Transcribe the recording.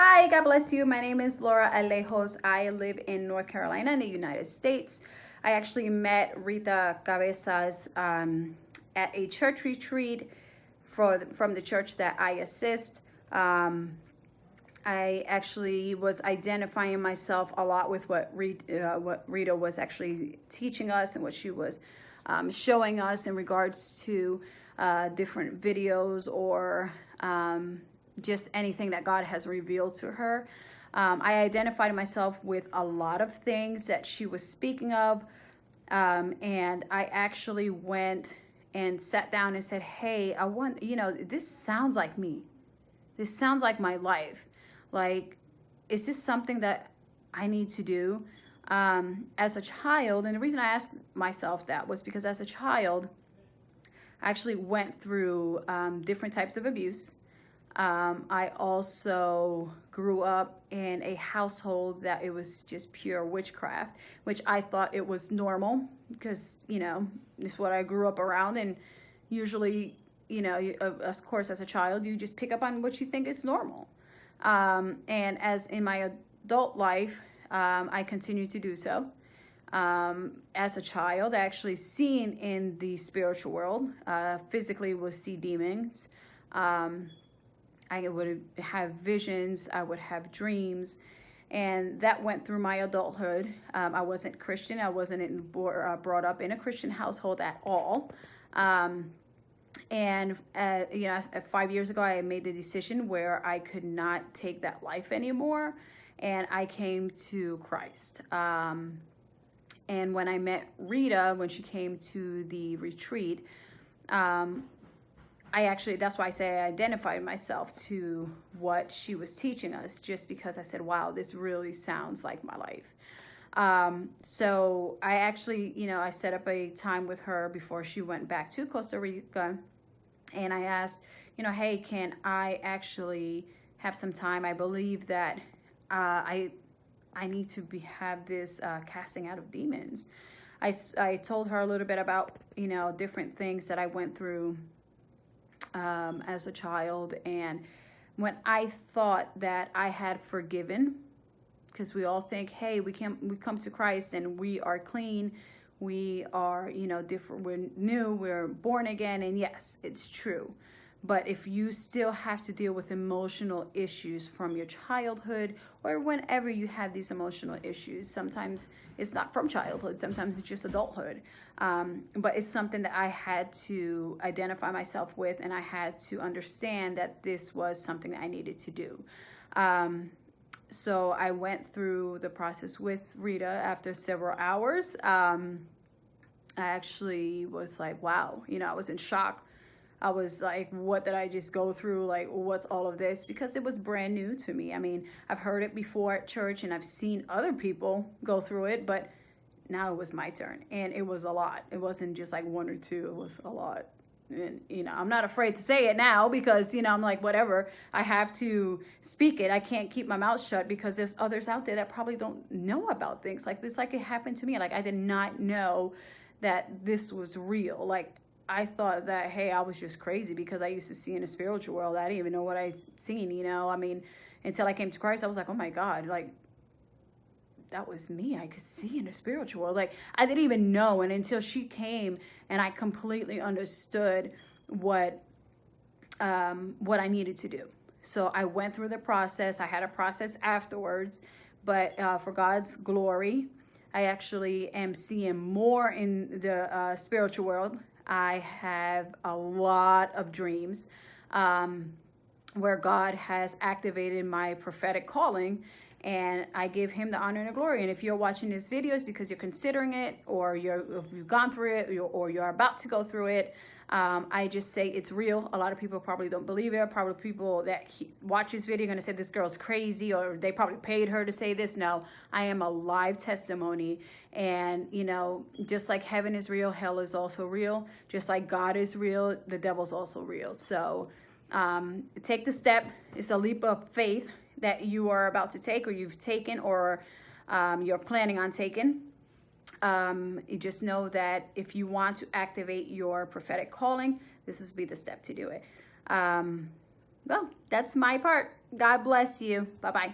Hi, God bless you. My name is Laura Alejos. I live in North Carolina in the United States. I actually met Rita Cabezas at a church retreat from the church that I assist. I actually was identifying myself a lot with what Rita was actually teaching us and what she was showing us in regards to different videos or just anything that God has revealed to her. I identified myself with a lot of things that she was speaking of. And I actually went and sat down and said, hey, I want, this sounds like me. This sounds like my life. Like, is this something that I need to do? As a child, and the reason I asked myself that was because as a child, I actually went through different types of abuse. I also grew up in a household that it was just pure witchcraft, which I thought it was normal because, it's what I grew up around. And usually, of course, as a child, you just pick up on what you think is normal. And as in my adult life, I continue to do so. As a child, I actually seen in the spiritual world, physically would see demons. I would have visions, I would have dreams, and that went through my adulthood. I wasn't Christian, I wasn't brought up in a Christian household at all. And 5 years ago, I made the decision where I could not take that life anymore, and I came to Christ. And when I met Rita, when she came to the retreat, that's why I say I identified myself to what she was teaching us, just because I said, wow, this really sounds like my life. So I actually, I set up a time with her before she went back to Costa Rica. And I asked, hey, can I actually have some time? I believe that I need to have this casting out of demons. I told her a little bit about, different things that I went through as a child, and when I thought that I had forgiven, because we all think, hey, we come to Christ and we are clean, we are different, we're new, we're born again, and yes, it's true. But if you still have to deal with emotional issues from your childhood, or whenever you have these emotional issues, sometimes it's not from childhood, sometimes it's just adulthood. But it's something that I had to identify myself with, and I had to understand that this was something that I needed to do. So I went through the process with Rita after several hours. I actually was like, wow, I was in shock. I was like, what did I just go through? Like, what's all of this? Because it was brand new to me. I mean, I've heard it before at church and I've seen other people go through it, but now it was my turn. And it was a lot. It wasn't just like one or two, it was a lot. And, I'm not afraid to say it now because, I'm like, whatever, I have to speak it. I can't keep my mouth shut because there's others out there that probably don't know about things like this. Like it happened to me. Like I did not know that this was real. Like, I thought that, hey, I was just crazy because I used to see in the spiritual world. I didn't even know what I seen, I mean, until I came to Christ, I was like, oh my God, like, that was me. I could see in the spiritual world. Like, I didn't even know. And until she came and I completely understood what I needed to do. So I went through the process. I had a process afterwards, but for God's glory, I actually am seeing more in the spiritual world. I have a lot of dreams where God has activated my prophetic calling, and I give him the honor and the glory. And if you're watching this video, it's because you're considering it, or if you've gone through it, or you're about to go through it. I just say it's real. A lot of people probably don't believe it. Probably people that watch this video are going to say this girl's crazy, or they probably paid her to say this. No, I am a live testimony. And, just like heaven is real, hell is also real. Just like God is real, the devil's also real. So take the step. It's a leap of faith that you are about to take, or you've taken, or you're planning on taking. You just know that if you want to activate your prophetic calling, this would be the step to do it. Well, that's my part. God bless you. Bye-bye.